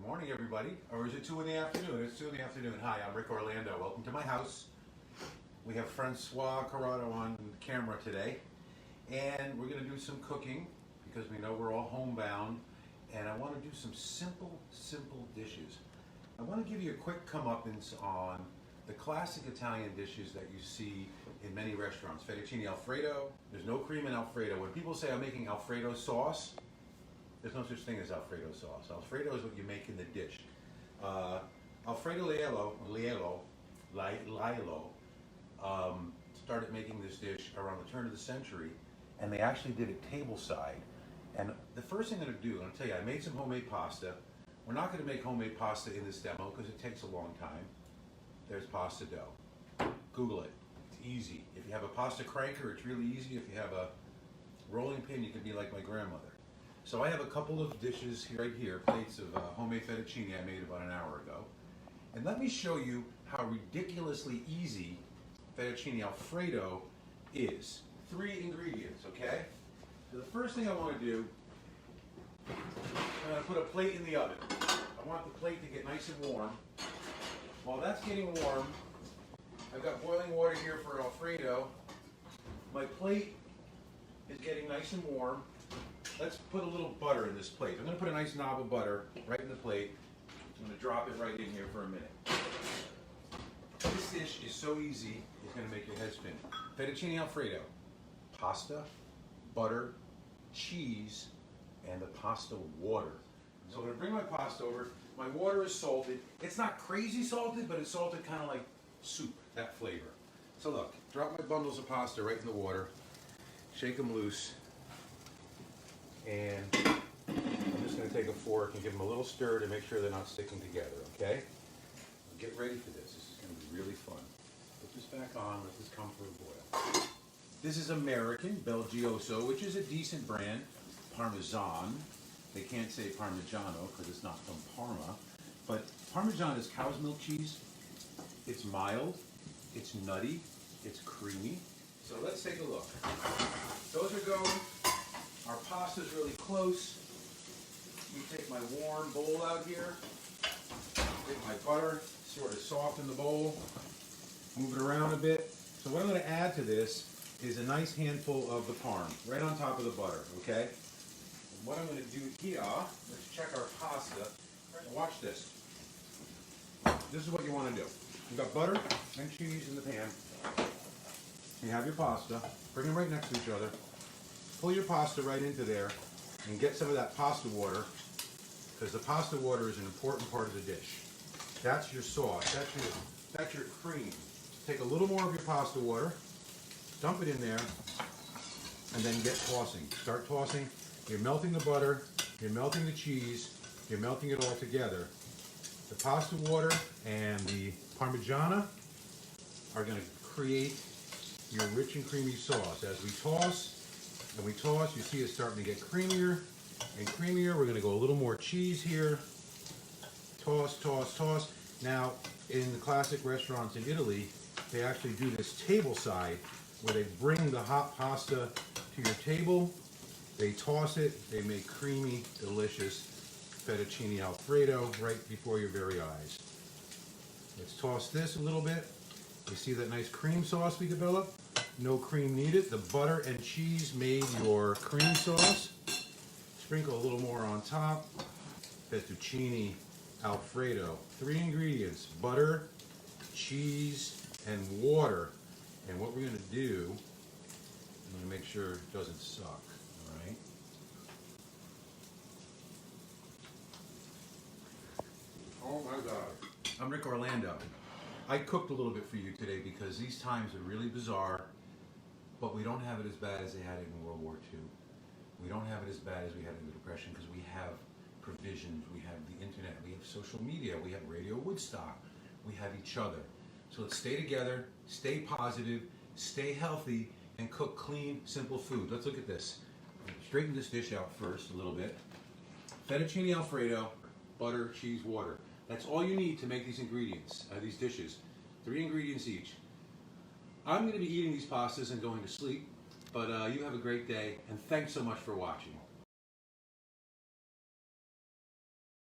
Morning, everybody. Or is it 2 in the afternoon? It's 2 in the afternoon. Hi, I'm Rick Orlando. Welcome to my house. We have Francois Corrado on camera today, and we're going to do some cooking because we know we're all homebound, and I want to do some simple dishes. I want to give you a quick comeuppance on the classic Italian dishes that you see in many restaurants. Fettucine alfredo. There's no cream in alfredo. When people say I'm making alfredo sauce, there's no such thing as alfredo sauce. Alfredo is what you make in the dish. Alfredo Laiolo started making this dish around the turn of the century, and they actually did it tableside. And the first thing I'm going to do, I'm going to tell you, I made some homemade pasta. We're not going to make homemade pasta in this demo because it takes a long time. There's pasta dough. Google it. It's easy. If you have a pasta cranker, it's really easy. If you have a rolling pin, you can be like my grandmother. So I have a couple of dishes right here, plates of homemade fettuccine I made about an hour ago. And let me show you how ridiculously easy fettuccine alfredo is. 3 ingredients, okay? So the first thing I want to do, I'm going to put a plate in the oven. I want the plate to get nice and warm. While that's getting warm, I've got boiling water here for Alfredo. My plate is getting nice and warm. Let's put a little butter in this plate. I'm going to put a nice knob of butter right in the plate. I'm going to drop it right in here for a minute. This dish is so easy, it's going to make your head spin. Fettuccine Alfredo. Pasta, butter, cheese, and the pasta water. So I'm going to bring my pasta over. My water is salted. It's not crazy salted, but it's salted kind of like soup, that flavor. So look, drop my bundles of pasta right in the water. Shake them loose. And I'm just going to take a fork and give them a little stir to make sure they're not sticking together, okay? Get ready for this. This is going to be really fun. Put this back on. Let this come for a boil. This is American, Belgioso, which is a decent brand. Parmesan. They can't say Parmigiano because it's not from Parma. But Parmesan is cow's milk cheese. It's mild. It's nutty. It's creamy. So let's take a look. Those are going. Our pasta's really close. Let me take my warm bowl out here. Take my butter, sort of soften the bowl. Move it around a bit. So what I'm going to add to this is a nice handful of the parm, right on top of the butter, okay? And what I'm going to do here, let's check our pasta. Watch this. This is what you want to do. You've got butter and cheese in the pan. You have your pasta. Bring them right next to each other. Pull your pasta right into there and get some of that pasta water, because the pasta water is an important part of the dish. That's your sauce. That's your cream. Take a little more of your pasta water, dump it in there, and then get tossing. Start tossing. You're melting the butter, you're melting the cheese, you're melting it all together. The pasta water and the Parmigiana are going to create your rich and creamy sauce. As we toss, and we toss, you see it starting to get creamier and creamier. We're going to go a little more cheese here. Toss, toss, toss. Now, in the classic restaurants in Italy, they actually do this tableside where they bring the hot pasta to your table. They toss it. They make creamy, delicious fettuccine alfredo right before your very eyes. Let's toss this a little bit. You see that nice cream sauce we developed? No cream needed. The butter and cheese made your cream sauce. Sprinkle a little more on top. Fettuccine Alfredo. 3 ingredients: butter, cheese, and water. And what we're going to do, I'm going to make sure it doesn't suck. All right. Oh my God. I'm Rick Orlando. I cooked a little bit for you today because these times are really bizarre. But we don't have it as bad as they had it in World War II. We don't have it as bad as we had in the Depression because we have provisions, we have the internet, we have social media, we have Radio Woodstock, we have each other. So let's stay together, stay positive, stay healthy, and cook clean, simple food. Let's look at this. Straighten this dish out first a little bit. Fettuccine Alfredo, butter, cheese, water. That's all you need to make these ingredients, these dishes. 3 ingredients each. I'm going to be eating these pastas and going to sleep, but you have a great day, and thanks so much for watching.